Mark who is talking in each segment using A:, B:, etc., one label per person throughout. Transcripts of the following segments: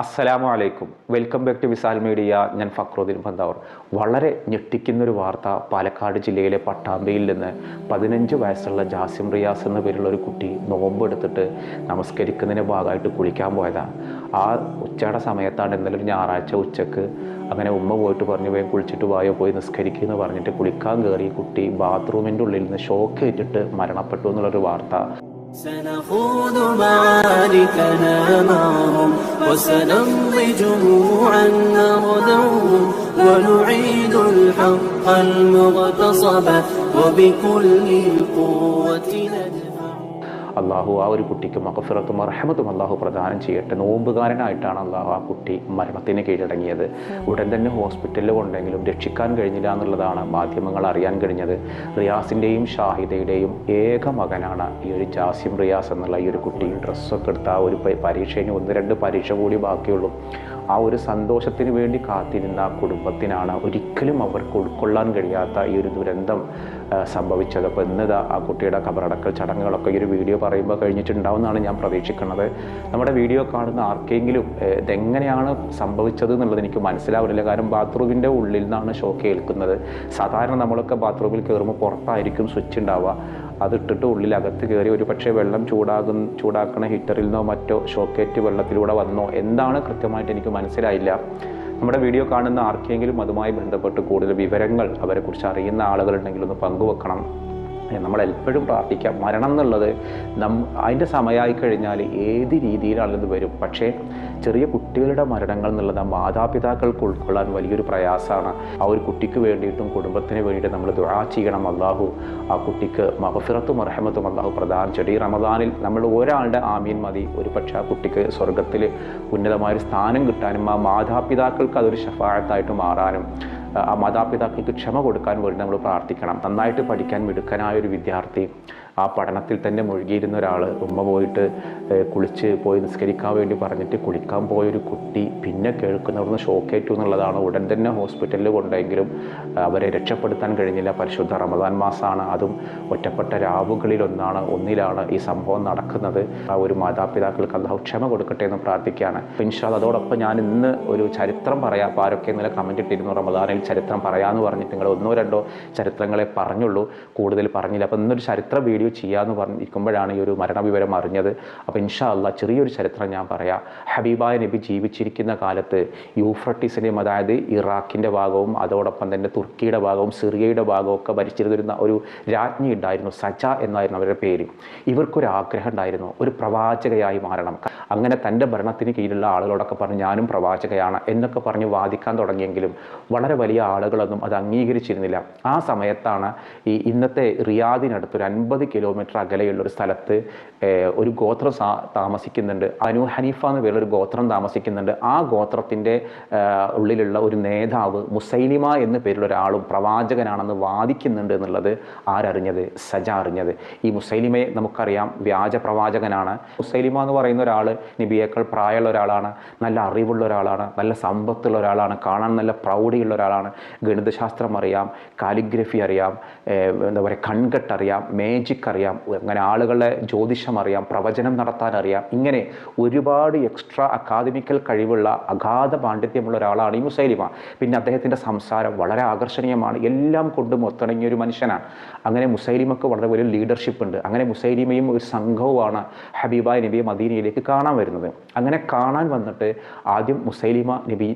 A: അസ്സലാമു അലൈക്കും. Welcome back to Visal Media. ഞാൻ ഫക്രുദ്ദീൻ ബന്താവർ. വളരെ ഞെട്ടിക്കുന്നൊരു വാർത്ത പാലക്കാട് ജില്ലയിലെ പട്ടാമ്പിയിൽ നിന്ന് 15 വയസ്സുള്ള ജാസിം റിയാസ് എന്ന പേരുള്ള ഒരു കുട്ടി നോമ്പെടുത്തിട്ട് നമസ്കരിക്കുന്നതിന് ഭാഗമായിട്ട് കുളിക്കാൻ പോയതാണ്. ആ ഉച്ചയുടെ സമയത്താണ് ഇന്നലെ ഒരു ഞായറാഴ്ച ഉച്ചക്ക് അങ്ങനെ ഉമ്മ പോയിട്ട് പറഞ്ഞു വേഗം കുളിച്ചിട്ട് വായോ പോയി നിസ്കരിക്കുമെന്ന് പറഞ്ഞിട്ട് കുളിക്കാൻ കയറി കുട്ടി ബാത്റൂമിൻ്റെ ഉള്ളിൽ നിന്ന് ഷോക്ക് ഏറ്റിട്ട് മരണപ്പെട്ടു എന്നുള്ളൊരു വാർത്ത.
B: سنخوض معاركنا معهم وسنمضي جموعا نردوهم ونعيد الحق المغتصب وبكل القوة ندفع.
A: അള്ളാഹു ആ ഒരു കുട്ടിക്ക് മഗ്ഫിറത്തും റഹ്മത്തും അള്ളാഹു പ്രദാനം ചെയ്യട്ടെ. നോമ്പുകാരനായിട്ടാണ് അള്ളാഹു ആ കുട്ടി മരണത്തിന് കീഴടങ്ങിയത്. ഉടൻ തന്നെ ഹോസ്പിറ്റലിൽ കൊണ്ടെങ്കിലും രക്ഷിക്കാൻ കഴിഞ്ഞില്ല എന്നുള്ളതാണ് മാധ്യമങ്ങൾ അറിയാൻ കഴിഞ്ഞത്. റിയാസിൻ്റെയും ഷാഹിദയുടെയും ഏക മകനാണ് ഈ ഒരു ജാസിം റിയാസ് എന്നുള്ള ഈ ഒരു കുട്ടി. ഡ്രസ്സൊക്കെ എടുത്ത ആ ഒരു പരീക്ഷയിൽ 1-2 പരീക്ഷ കൂടി ബാക്കിയുള്ളൂ. ആ ഒരു സന്തോഷത്തിന് വേണ്ടി കാത്തിരുന്ന ആ കുടുംബത്തിനാണ് ഒരിക്കലും അവർക്ക് ഉൾക്കൊള്ളാൻ കഴിയാത്ത ഈ ഒരു ദുരന്തം സംഭവിച്ചത്. അപ്പോൾ ഇന്നിതാ ആ കുട്ടിയുടെ ഖബറടക്കൽ ചടങ്ങുകളൊക്കെ ഈ ഒരു വീഡിയോ പറയുമ്പോൾ കഴിഞ്ഞിട്ടുണ്ടാവുമെന്നാണ് ഞാൻ പ്രതീക്ഷിക്കുന്നത്. നമ്മുടെ വീഡിയോ കാണുന്ന ആർക്കെങ്കിലും ഇതെങ്ങനെയാണ് സംഭവിച്ചത് എന്നുള്ളത് എനിക്ക് മനസ്സിലാവില്ല. കാരണം ബാത്റൂമിൻ്റെ ഉള്ളിൽ നിന്നാണ് ഷോക്ക് ഏൽക്കുന്നത്. സാധാരണ നമ്മളൊക്കെ ബാത്റൂമിൽ കയറുമ്പോൾ പുറത്തായിരിക്കും സ്വിച്ച് ഉണ്ടാവുക. അതിട്ടിട്ട് ഉള്ളിലകത്ത് കയറി ഒരു പക്ഷേ വെള്ളം ചൂടാക്കണ ഹീറ്ററിൽ നിന്നോ മറ്റോ ഷോക്കേറ്റ് വെള്ളത്തിലൂടെ വന്നോ എന്താണ് കൃത്യമായിട്ട് എനിക്ക് മനസ്സിലായില്ല. നമ്മുടെ വീഡിയോ കാണുന്ന ആർക്കെങ്കിലും അതുമായി ബന്ധപ്പെട്ട് കൂടുതൽ വിവരങ്ങൾ അവരെക്കുറിച്ച് അറിയുന്ന ആളുകളുണ്ടെങ്കിൽ ഒന്ന് പങ്കുവെക്കണം. നമ്മളെപ്പോഴും പ്രാർത്ഥിക്കാം. മരണം എന്നുള്ളത് അതിൻ്റെ സമയമായി കഴിഞ്ഞാൽ ഏത് രീതിയിലാണത് വരും. പക്ഷേ ചെറിയ കുട്ടികളുടെ മരണങ്ങൾ എന്നുള്ളത് ആ മാതാപിതാക്കൾക്ക് ഉൾക്കൊള്ളാൻ വലിയൊരു പ്രയാസമാണ്. ആ ഒരു കുട്ടിക്ക് വേണ്ടിയിട്ടും കുടുംബത്തിന് വേണ്ടിയിട്ട് നമ്മൾ ദുആ ചെയ്യണം. അള്ളാഹു ആ കുട്ടിക്ക് മഗ്ഫിറത്തും റഹ്മത്തും അള്ളാഹു പ്രദാനം ചെയ്യട്ടെ. ഈ റമദാനിൽ നമ്മൾ ഒരാളുടെ ആമീൻ മതി ഒരു പക്ഷേ ആ കുട്ടിക്ക് സ്വർഗത്തിൽ ഉന്നതമായൊരു സ്ഥാനം കിട്ടാനും ആ മാതാപിതാക്കൾക്ക് അതൊരു ശഫാഅത്തായിട്ട് മാറാനും ആ മാതാപിതാക്കൾക്ക് ക്ഷമ കൊടുക്കാൻ വേണ്ടി നമ്മൾ പ്രാർത്ഥിക്കണം. നന്നായിട്ട് പഠിക്കാൻ മിടുക്കനായൊരു വിദ്യാർത്ഥി, ആ പഠനത്തിൽ തന്നെ മുഴുകിയിരുന്ന ഒരാൾ, ഉമ്മ പോയിട്ട് കുളിച്ച് പോയി നിസ്കരിക്കാൻ വേണ്ടി പറഞ്ഞിട്ട് കുളിക്കാൻ പോയൊരു കുട്ടി പിന്നെ കേൾക്കുന്നവർന്ന് ഷോക്കേറ്റു എന്നുള്ളതാണ്. ഉടൻ തന്നെ ഹോസ്പിറ്റലിൽ കൊണ്ടെങ്കിലും അവരെ രക്ഷപ്പെടുത്താൻ കഴിഞ്ഞില്ല. പരിശുദ്ധ റമദാൻ മാസമാണ്, അതും ഒറ്റപ്പെട്ട ഒന്നിലാണ് ഈ സംഭവം നടക്കുന്നത്. ആ ഒരു മാതാപിതാക്കൾക്ക് അല്ലാഹു ക്ഷമ കൊടുക്കട്ടെ എന്ന് പ്രാർത്ഥിക്കുകയാണ്. ഇൻഷാ അല്ലാഹ് അതോടൊപ്പം ഞാൻ ഇന്ന് ഒരു ചരിത്രം പറയാം. അപ്പോൾ ആരൊക്കെ ഇന്നലെ കമൻറ്റ് ഇട്ടിരുന്നു റമദാനിൽ ചരിത്രം പറയാമെന്ന് പറഞ്ഞിട്ട് നിങ്ങൾ 1-2 ചരിത്രങ്ങളെ പറഞ്ഞുള്ളൂ, കൂടുതൽ പറഞ്ഞില്ല. അപ്പോൾ ഇന്നൊരു ചരിത്ര വീഡിയോ ചെയ്യാമെന്ന് പറഞ്ഞിരിക്കുമ്പോഴാണ് ഈ ഒരു മരണവിവരം അറിഞ്ഞത്. അപ്പോൾ ഇൻഷാ അല്ലാഹ് ചെറിയൊരു ചരിത്രം ഞാൻ പറയാം. ഹബീബായ നബി ജീവിച്ചിരിക്കുന്ന കാലത്ത് യൂഫ്രട്ടീസിൻ്റെയും അതായത് ഇറാഖിൻ്റെ ഭാഗവും അതോടൊപ്പം തന്നെ തുർക്കിയുടെ ഭാഗവും സിറിയയുടെ ഭാഗവും ഒക്കെ ഭരിച്ചിരുന്ന ഒരു രാജ്ഞി ഉണ്ടായിരുന്നു. സജ എന്നായിരുന്നു അവരുടെ പേര്. ഇവർക്കൊരു ആഗ്രഹം ഉണ്ടായിരുന്നു, ഒരു പ്രവാചകയായി മാറണം. അങ്ങനെ തൻ്റെ ഭരണത്തിന് കീഴിലുള്ള ആളുകളോടൊക്കെ പറഞ്ഞ് ഞാനും പ്രവാചകയാണ് എന്നൊക്കെ പറഞ്ഞ് വാദിക്കാൻ തുടങ്ങിയെങ്കിലും വളരെ വലിയ ആളുകളൊന്നും അത് അംഗീകരിച്ചിരുന്നില്ല. ആ സമയത്താണ് ഈ ഇന്നത്തെ റിയാദിനടുത്ത് ഒരു 50 കിലോമീറ്റർ അകലെയുള്ള ഒരു സ്ഥലത്ത് ഒരു ഗോത്രം താമസിക്കുന്നുണ്ട്. അനു ഹനീഫ എന്ന പേരുള്ളൊരു ഗോത്രം താമസിക്കുന്നുണ്ട്. ആ ഗോത്രത്തിൻ്റെ ഉള്ളിലുള്ള ഒരു നേതാവ് മുസൈലിമ എന്ന പേരുള്ള ഒരാളും പ്രവാചകനാണെന്ന് വാദിക്കുന്നുണ്ട് എന്നുള്ളത് ആരറിഞ്ഞത്? സജ അറിഞ്ഞത്. ഈ മുസൈലിമയെ നമുക്കറിയാം വ്യാജ പ്രവാചകനാണ്. മുസൈലിമ എന്ന് പറയുന്ന ഒരാൾ നബിയേക്കാൾ പ്രായമുള്ള ഒരാളാണ്, നല്ല അറിവുള്ള ഒരാളാണ്, നല്ല സമ്പത്തുള്ള ഒരാളാണ്, കാണാൻ നല്ല പ്രൗഢിയുള്ള ഒരാളാണ്. ഗണിതശാസ്ത്രം അറിയാം, കാലിഗ്രഫി അറിയാം, എന്താ പറയുക കൺകെട്ടറിയാം, മേജിക് അറിയാം, അങ്ങനെ ആളുകളെ ജ്യോതിഷം അറിയാം, പ്രവചനം നടത്താൻ അറിയാം. ഇങ്ങനെ ഒരുപാട് എക്സ്ട്രാ അക്കാദമിക്കൽ കഴിവുള്ള അഗാധ പാണ്ഡിത്യമുള്ള ഒരാളാണ് ഈ മുസൈലിമ. പിന്നെ അദ്ദേഹത്തിൻ്റെ സംസാരം വളരെ ആകർഷണീയമാണ്, എല്ലാം കൊണ്ടും ഒത്തിണങ്ങിയ ഒരു മനുഷ്യനാണ്. അങ്ങനെ മുസൈലിമക്ക് വളരെ വലിയ ലീഡർഷിപ്പ് ഉണ്ട്. അങ്ങനെ മുസൈലിമയും ഒരു സംഘവുമാണ് ഹബീബായ നബിയെ മദീനയിലേക്ക് കാണാൻ വരുന്നത്. അങ്ങനെ കാണാൻ വന്നിട്ട് ആദ്യം മുസൈലിമ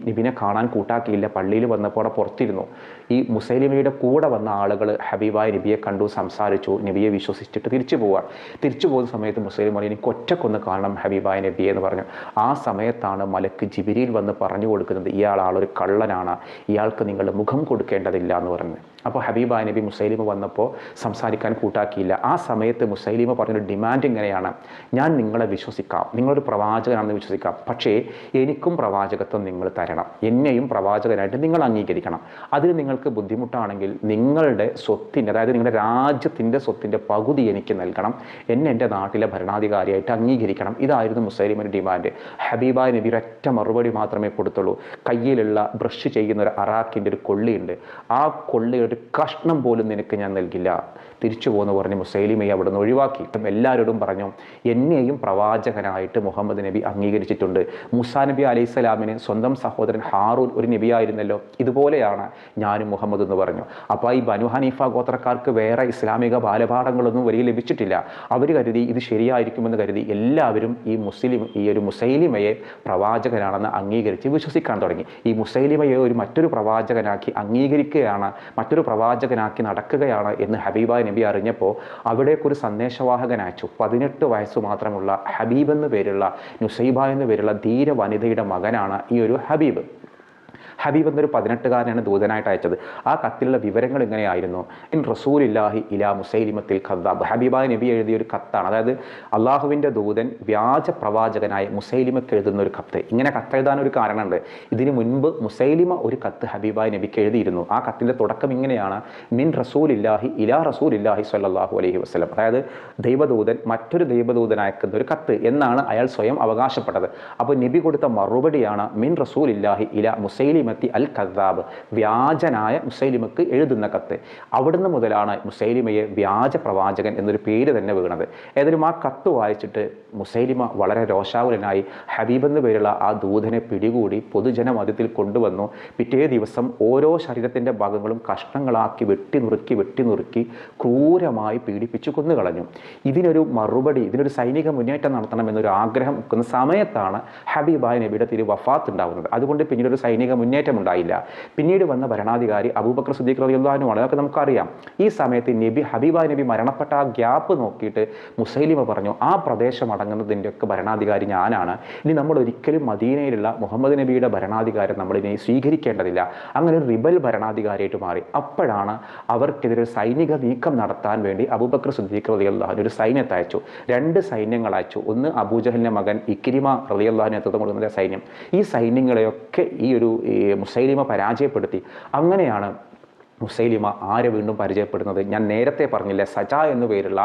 A: നബിനെ കാണാൻ കൂട്ടാക്കിയില്ല. പള്ളിയിൽ വന്നപ്പോൾ അവിടെ പുറത്തിരുന്നു. ഈ മുസൈലിമയുടെ കൂടെ വന്ന ആളുകൾ ഹബീബായ നബിയെ കണ്ടു, സംസാരിച്ചു, നബിയെ വിശ്വസിച്ചിട്ട് തിരിച്ചു പോകുന്ന സമയത്ത് മുസൈലിമ പറഞ്ഞു എനിക്ക് ഒറ്റക്കൊന്ന് കാണണം ഹബീബായ നബിയെ എന്ന് പറഞ്ഞു. ആ സമയത്താണ് മലക്ക് ജിബ്രീൽ വന്ന് പറഞ്ഞു കൊടുക്കുന്നത് ഇയാൾ ആളൊരു കള്ളനാണ്, ഇയാൾക്ക് നിങ്ങളുടെ മുഖം കൊടുക്കേണ്ടതില്ല എന്ന് പറഞ്ഞു. അപ്പോൾ ഹബീബായ നബി മുസൈലിമ വന്നപ്പോൾ സംസാരിക്കാൻ കൂട്ടാക്കിയില്ല. ആ സമയത്ത് മുസൈലിമ പറഞ്ഞൊരു ഡിമാൻഡ് ഇങ്ങനെയാണ്, ഞാൻ നിങ്ങളെ വിശ്വസിക്കാം, നിങ്ങളൊരു പ്രവാചകനാണെന്ന് വിശ്വസിക്കാം, പക്ഷേ എനിക്കും പ്രവാചകത്വം നിങ്ങൾ തരണം, എന്നെയും പ്രവാചകനായിട്ട് നിങ്ങൾ അംഗീകരിക്കണം. അതിന് നിങ്ങൾക്ക് ബുദ്ധിമുട്ടാണെങ്കിൽ നിങ്ങളുടെ സ്വത്തിൻ്റെ അതായത് നിങ്ങളുടെ രാജ്യത്തിൻ്റെ സ്വത്തിൻ്റെ പകുതി എനിക്ക് നൽകണം, എന്നെ എൻ്റെ നാട്ടിലെ ഭരണാധികാരിയായിട്ട് അംഗീകരിക്കണം. ഇതായിരുന്നു മുസൈലിമയുടെ ഡിമാൻഡ്. ഹബീബായ നബി ഒരൊറ്റ മറുപടി മാത്രമേ കൊടുത്തുള്ളൂ. കയ്യിലുള്ള ബ്രഷ് ചെയ്യുന്ന ഒരു അറാക്കിൻ്റെ ഒരു കൊള്ളിയുണ്ട്, ആ കൊള്ളിയുടെ ഒരു കഷ്ണം പോലും നിനക്ക് ഞാൻ നൽകില്ല, തിരിച്ചു പോകുന്നു പറഞ്ഞ് മുസൈലിമയെ അവിടെ നിന്ന് ഒഴിവാക്കി. എല്ലാവരോടും പറഞ്ഞു, എന്നെയും പ്രവാചകനായിട്ട് മുഹമ്മദ് നബി അംഗീകരിച്ചിട്ടുണ്ട്. മൂസാ നബി അലൈഹി സ്വലാമിന് സ്വന്തം സഹോദരൻ ഹാറൂൻ ഒരു നബിയായിരുന്നല്ലോ, ഇതുപോലെയാണ് ഞാനും മുഹമ്മദ് എന്ന് പറഞ്ഞു. അപ്പോൾ ഈ ബനു ഹനീഫ ഗോത്രക്കാർക്ക് വേറെ ഇസ്ലാമിക ബാലപാഠങ്ങളൊന്നും വലിയ ലഭിച്ചിട്ടില്ല. അവർ കരുതി ഇത് ശരിയായിരിക്കുമെന്ന് കരുതി എല്ലാവരും ഈ ഒരു മുസൈലിമയെ പ്രവാചകനാണെന്ന് അംഗീകരിച്ച് വിശ്വസിക്കാൻ തുടങ്ങി. ഈ മുസൈലിമയെ മറ്റൊരു പ്രവാചകനാക്കി അംഗീകരിക്കുകയാണ്, മറ്റൊരു പ്രവാചകനാക്കി നടക്കുകയാണ് എന്ന് ഹബീബായ നബി അറിഞ്ഞപ്പോൾ അവിടേക്കൊരു സന്ദേശവാഹകൻ അയച്ചു. 18 വയസ്സ് മാത്രമുള്ള ഹബീബ് എന്ന് പേരുള്ള, നുസൈബ എന്ന് പേരുള്ള ധീര വനിതയുടെ മകനാണ് ഈ ഒരു ഹബീബ്. ഹബീബ് എന്നൊരു 18കാരനാണ് ദൂതനായിട്ട് അയച്ചത്. ആ കത്തിലുള്ള വിവരങ്ങൾ ഇങ്ങനെയായിരുന്നു: ഇൻ റസൂലില്ലാഹി ഇലാ മുസൈലിമത്തിൽ ഖദ്ദാബ്. ഹബീബായ നബി എഴുതിയ ഒരു കത്താണ്, അതായത് അള്ളാഹുവിൻ്റെ ദൂതൻ വ്യാജ പ്രവാചകനായ മുസൈലിമക്ക് എഴുതുന്ന ഒരു കത്ത്. ഇങ്ങനെ കത്തെഴുതാനൊരു കാരണമുണ്ട്. ഇതിനു മുൻപ് മുസൈലിമ ഒരു കത്ത് ഹബീബായ നബിക്ക് എഴുതിയിരുന്നു. ആ കത്തിൻ്റെ തുടക്കം ഇങ്ങനെയാണ്: മിൻ റസൂലില്ലാഹി ഇലാ റസൂലില്ലാഹി സ്വല്ലല്ലാഹു അലൈഹി വസല്ലം. അതായത് ദൈവദൂതൻ മറ്റൊരു ദൈവദൂതൻ അയക്കുന്ന ഒരു കത്ത് എന്നാണ് അയാൾ സ്വയം അവകാശപ്പെട്ടത്. അപ്പോൾ നബി കൊടുത്ത മറുപടിയാണ് മിൻ റസൂലില്ലാഹി ഇലാ മുസൈലിമത്തി അൽ ഖദ്ദാബ്, വ്യാജനായ മുസൈലിമക്ക് എഴുതുന്ന കത്ത്. അവിടുന്ന് മുതലാണ് മുസൈലിമയെ വ്യാജ പ്രവാചകൻ എന്നൊരു പേര് തന്നെ വീണത്. ഏതായാലും ആ കത്ത് വായിച്ചിട്ട് മുസൈലിമ വളരെ രോഷാകുലനായി ഹബീബ് എന്ന് പേരുള്ള ആ ദൂതനെ പിടികൂടി പൊതുജനമധ്യത്തിൽ കൊണ്ടുവന്നു. പിറ്റേ ദിവസം ഓരോ ശരീരത്തിൻ്റെ ഭാഗങ്ങളും കഷ്ണങ്ങളാക്കി വെട്ടി നുറുക്കി ക്രൂരമായി പീഡിപ്പിച്ചു കൊന്നുകളഞ്ഞു. ഇതിനൊരു മറുപടി, ഇതിനൊരു സൈനിക മുന്നേറ്റം നടത്തണമെന്നൊരു ആഗ്രഹം വെക്കുന്ന സമയത്താണ് ഹബീബായ നബിയുടെ വഫാത്ത് ഉണ്ടാകുന്നത്. അതുകൊണ്ട് പിന്നീട് ഒരു സൈനിക മുന്നേറ്റം ഉണ്ടായില്ല. പിന്നീട് വന്ന ഭരണാധികാരി അബൂബക്കർ സിദ്ദീഖ് റളിയല്ലാഹു അൻഹു ആണ്. അതൊക്കെ നമുക്കറിയാം. ഈ സമയത്ത് ഹബീബായ നബി മരണപ്പെട്ട ആ ഗ്യാപ്പ് നോക്കിയിട്ട് മുസൈലിമ പറഞ്ഞു, ആ പ്രദേശം അടങ്ങുന്നതിൻ്റെ ഒക്കെ ഭരണാധികാരി ഞാനാണ്. ഇനി നമ്മൾ ഒരിക്കലും മദീനയിലുള്ള മുഹമ്മദ് നബിയുടെ ഭരണാധികാരം നമ്മളിനി സ്വീകരിക്കേണ്ടതില്ല. അങ്ങനെ ഒരു റിബൽ ഭരണാധികാരിയായിട്ട് മാറി. അപ്പോഴാണ് അവർക്കെതിരെ സൈനിക നീക്കം നടത്താൻ വേണ്ടി അബൂബക്കർ സിദ്ദീഖ് റളിയല്ലാഹു അൻഹു ഒരു സൈന്യത്തെ അയച്ചു. 2 സൈന്യങ്ങൾ അയച്ചു. ഒന്ന് അബൂജഹലിൻ്റെ മകൻ ഇക്രിമ റളിയല്ലാഹു അൻഹു നേതൃത്വം കൊടുക്കുന്ന സൈന്യം. ഈ സൈന്യങ്ങളെയൊക്കെ ഈ മുസൈലിമ പരാജയപ്പെടുത്തി. അങ്ങനെയാണ് മുസൈലിമ ആരെ വീണ്ടും പരിചയപ്പെടുന്നത്? ഞാൻ നേരത്തെ പറഞ്ഞില്ലേ, സജ എന്നു പേരുള്ള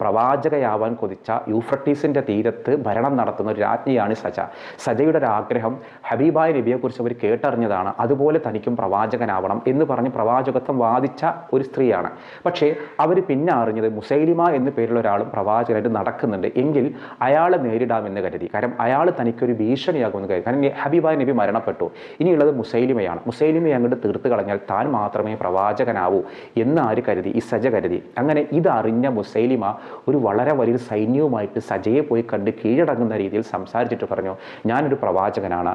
A: പ്രവാചകയാവാൻ കൊതിച്ച യൂഫ്രട്ടീസിൻ്റെ തീരത്ത് ഭരണം നടത്തുന്ന ഒരു രാജ്ഞിയാണ് സജ. സജയുടെ ഒരു ആഗ്രഹം ഹബീബായ നബിയെക്കുറിച്ച് അവർ കേട്ടറിഞ്ഞതാണ്. അതുപോലെ തനിക്കും പ്രവാചകനാവണം എന്ന് പറഞ്ഞ് പ്രവാചകത്വം വാദിച്ച ഒരു സ്ത്രീയാണ്. പക്ഷേ അവർ പിന്നെ അറിഞ്ഞത് മുസൈലിമ എന്ന് പേരുള്ള ഒരാളും പ്രവാചകനായിട്ട് നടക്കുന്നുണ്ട്, എങ്കിൽ അയാളെ നേരിടാമെന്ന് കരുതി. കാരണം അയാൾ തനിക്കൊരു ഭീഷണിയാകുമെന്ന് കരുതി. കാരണം ഹബീബായ നബി മരണപ്പെട്ടു, ഇനിയുള്ളത് മുസൈലിമയാണ്. മുസൈലിമയെ അങ്ങോട്ട് തീർത്ത് കളഞ്ഞാൽ താൻ മാത്രമേ പ്രവാചകനാവൂ എന്ന് ആര് കരുതി? ഈ സജ കരുതി. അങ്ങനെ ഇതറിഞ്ഞ മുസൈലിമ ഒരു വളരെ വലിയൊരു സൈന്യവുമായിട്ട് സജയെ പോയി കണ്ട് കീഴടങ്ങുന്ന രീതിയിൽ സംസാരിച്ചിട്ട് പറഞ്ഞു, ഞാനൊരു പ്രവാചകനാണ്,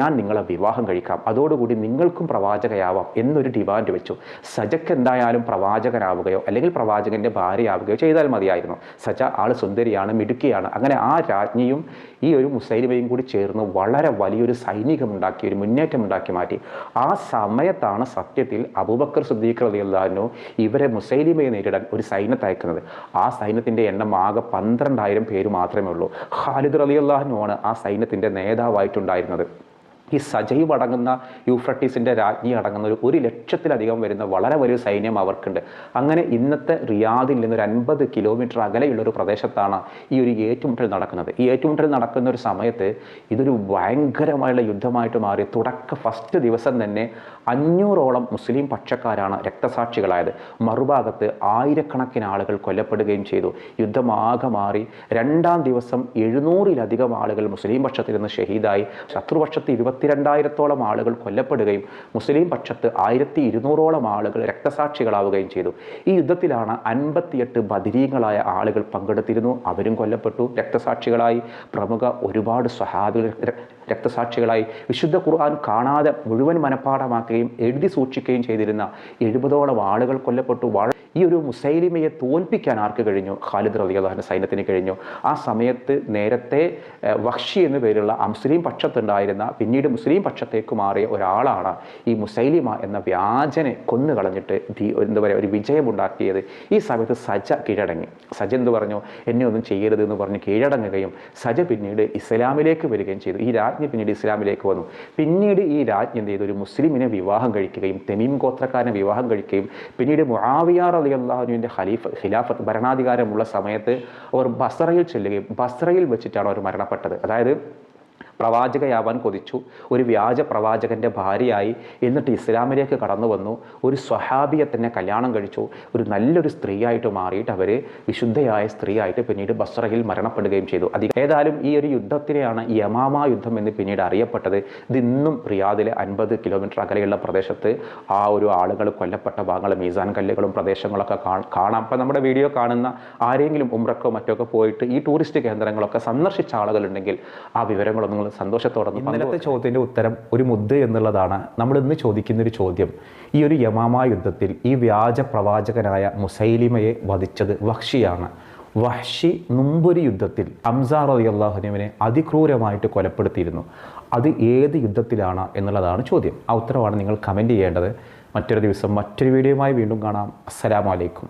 A: ഞാൻ നിങ്ങളെ വിവാഹം കഴിക്കാം, അതോടുകൂടി നിങ്ങൾക്കും പ്രവാചകയാവാം എന്നൊരു ഡിമാൻഡ് വെച്ചു. സജയ്ക്ക് എന്തായാലും പ്രവാചകനാവുകയോ അല്ലെങ്കിൽ പ്രവാചകൻ്റെ ഭാര്യയാവുകയോ ചെയ്താൽ മതിയായിരുന്നു. സജ ആൾ സുന്ദരിയാണ്, മിടുക്കിയാണ്. അങ്ങനെ ആ രാജ്ഞിയും ഈ ഒരു മുസൈലിമയും കൂടി ചേർന്ന് വളരെ വലിയൊരു സൈനികമുണ്ടാക്കി, ഒരു മുന്നേറ്റമുണ്ടാക്കി മാറ്റി. ആ സമയത്താണ് സത്യത്തിൽ അബൂബക്കർ സിദ്ദീഖ് റളിയല്ലാഹു അൻഹു ഇവരെ മുസൈലിമയെ നേരിടാൻ ഒരു സൈന്യത്തെ അയക്കുന്നത്. ആ സൈന്യത്തിൻ്റെ എണ്ണം ആകെ 12,000 പേര് മാത്രമേ ഉള്ളൂ. ഖാലിദ് റളിയല്ലാഹു അൻഹു ആണ് ആ സൈന്യത്തിൻ്റെ നേതാവായിട്ടുണ്ടായിരുന്നത്. ഈ സജൈവ് അടങ്ങുന്ന യൂഫ്രട്ടീസിൻ്റെ രാജ്ഞി അടങ്ങുന്ന ഒരു 1,00,000-ലധികം വരുന്ന വളരെ വലിയ സൈന്യം അവർക്കുണ്ട്. അങ്ങനെ ഇന്നത്തെ റിയാദിൽ നിന്നൊരു 50 കിലോമീറ്റർ അകലെയുള്ളൊരു പ്രദേശത്താണ് ഈ ഒരു ഏറ്റുമുട്ടൽ നടക്കുന്നത്. ഈ ഏറ്റുമുട്ടൽ നടക്കുന്ന ഒരു സമയത്ത് ഇതൊരു ഭയങ്കരമായുള്ള യുദ്ധമായിട്ട് മാറി. ഫസ്റ്റ് ദിവസം തന്നെ 500ഓളം മുസ്ലിം പക്ഷക്കാരാണ് രക്തസാക്ഷികളായത്. മറുഭാഗത്ത് ആയിരക്കണക്കിന് ആളുകൾ കൊല്ലപ്പെടുകയും ചെയ്തു. യുദ്ധമാകെ മാറി. 2ാം ദിവസം 700-ലധികം ആളുകൾ മുസ്ലിം പക്ഷത്തിൽ നിന്ന് ഷഹീദായി. ശത്രുപക്ഷത്ത് 22,000-ഓളം ആളുകൾ കൊല്ലപ്പെടുകയും മുസ്ലിം പക്ഷത്ത് 1,200-ഓളം ആളുകൾ രക്തസാക്ഷികളാവുകയും ചെയ്തു. ഈ യുദ്ധത്തിലാണ് 58 ബദരീങ്ങളായ ആളുകൾ പങ്കെടുത്തിരുന്നു. അവരും കൊല്ലപ്പെട്ടു, രക്തസാക്ഷികളായി. പ്രമുഖ ഒരുപാട് സ്വഹാബികൾ രക്തസാക്ഷികളായി. വിശുദ്ധ ഖുർആൻ കാണാതെ മുഴുവൻ മനഃപ്പാഠമാക്കുകയും എഴുതി സൂക്ഷിക്കുകയും ചെയ്തിരുന്ന 70ഓളം ആളുകൾ കൊല്ലപ്പെട്ടു. ഈ ഒരു മുസൈലിമയെ തോൽപ്പിക്കാൻ ആർക്ക് കഴിഞ്ഞു? ഖാലിദ് റളിയല്ലാഹു അൻഹു സൈന്യത്തിന് കഴിഞ്ഞു. ആ സമയത്ത് നേരത്തെ വഹ്ഷി എന്നു പേരുള്ള മുസ്ലിം പക്ഷത്തുണ്ടായിരുന്ന, പിന്നീട് മുസ്ലിം പക്ഷത്തേക്ക് മാറിയ ഒരാളാണ് ഈ മുസൈലിമ എന്ന വ്യാജനെ കൊന്നുകളഞ്ഞിട്ട് എന്താ പറയുക ഒരു വിജയമുണ്ടാക്കിയത്. ഈ സമയത്ത് സജ കീഴടങ്ങി. സജ എന്ത് പറഞ്ഞു? എന്നെ ഒന്നും ചെയ്യരുത് എന്ന് പറഞ്ഞ് കീഴടങ്ങുകയും സജ പിന്നീട് ഇസ്ലാമിലേക്ക് വരികയും ചെയ്തു. ഈ രാജ്ഞി പിന്നീട് ഇസ്ലാമിലേക്ക് വന്നു. പിന്നീട് ഈ രാജ്ഞി എന്ത് ചെയ്തു? ഒരു മുസ്ലിമിനെ വിവാഹം കഴിക്കുകയും തമീം ഗോത്രക്കാരനെ വിവാഹം കഴിക്കുകയും പിന്നീട് മുആവിയ റളിയല്ലാഹു അൻഹുവിൻ്റെ ഖിലാഫത്ത് ഭരണാധികാരമുള്ള സമയത്ത് അവർ ബസ്രയിൽ ചെല്ലുകയും ബസ്രയിൽ വെച്ചിട്ടാണ് അവർ മരണപ്പെട്ടത്. അതായത് പ്രവാചകയാവാൻ കൊതിച്ചു, ഒരു വ്യാജ പ്രവാചകൻ്റെ ഭാര്യയായി, എന്നിട്ട് ഇസ്ലാമിലേക്ക് കടന്നു വന്നു, ഒരു സ്വഹാബിയെ തന്നെ കല്യാണം കഴിച്ചു, ഒരു നല്ലൊരു സ്ത്രീയായിട്ട് മാറിയിട്ട് അവർ വിശുദ്ധയായ സ്ത്രീയായിട്ട് പിന്നീട് ബസ്രയിൽ മരണപ്പെടുകയും ചെയ്തു. ഏതായാലും ഈ ഒരു യുദ്ധത്തിനെയാണ് യമാമ യുദ്ധം എന്ന് പിന്നീട് അറിയപ്പെട്ടത്. ഇതിന്നും റിയാദിലെ 50 കിലോമീറ്റർ അകലെയുള്ള പ്രദേശത്ത് ആ ഒരു ആളുകൾ കൊല്ലപ്പെട്ട ഭാഗങ്ങൾ, മീസാൻ കല്ലുകളും പ്രദേശങ്ങളൊക്കെ കാണാം. അപ്പം നമ്മുടെ വീഡിയോ കാണുന്ന ആരെങ്കിലും ഉംറക്കോ മറ്റൊക്കെ പോയിട്ട് ഈ ടൂറിസ്റ്റ് കേന്ദ്രങ്ങളൊക്കെ സന്ദർശിച്ച ആളുകളുണ്ടെങ്കിൽ ആ വിവരങ്ങളൊന്നും സന്തോഷത്തോടെ. ഇന്നലത്തെ ചോദ്യത്തിൻ്റെ ഉത്തരം ഒരു മുദ്ദ് എന്നുള്ളതാണ്. നമ്മൾ ഇന്ന് ചോദിക്കുന്നൊരു ചോദ്യം, ഈ ഒരു യമാമ യുദ്ധത്തിൽ ഈ വ്യാജ പ്രവാചകനായ മുസൈലിമയെ വധിച്ചത് വഹ്ഷിയാണ്. വഹ്ഷി മുമ്പൊരു യുദ്ധത്തിൽ ഹംസ റളിയല്ലാഹു അൻഹുവിനെ അതിക്രൂരമായിട്ട് കൊലപ്പെടുത്തിയിരുന്നു. അത് ഏത് യുദ്ധത്തിലാണ് എന്നുള്ളതാണ് ചോദ്യം. ആ ഉത്തരവാണ് നിങ്ങൾ കമൻറ്റ് ചെയ്യേണ്ടത്. മറ്റൊരു ദിവസം മറ്റൊരു വീഡിയോയുമായി വീണ്ടും കാണാം. അസ്സലാമു അലൈക്കും.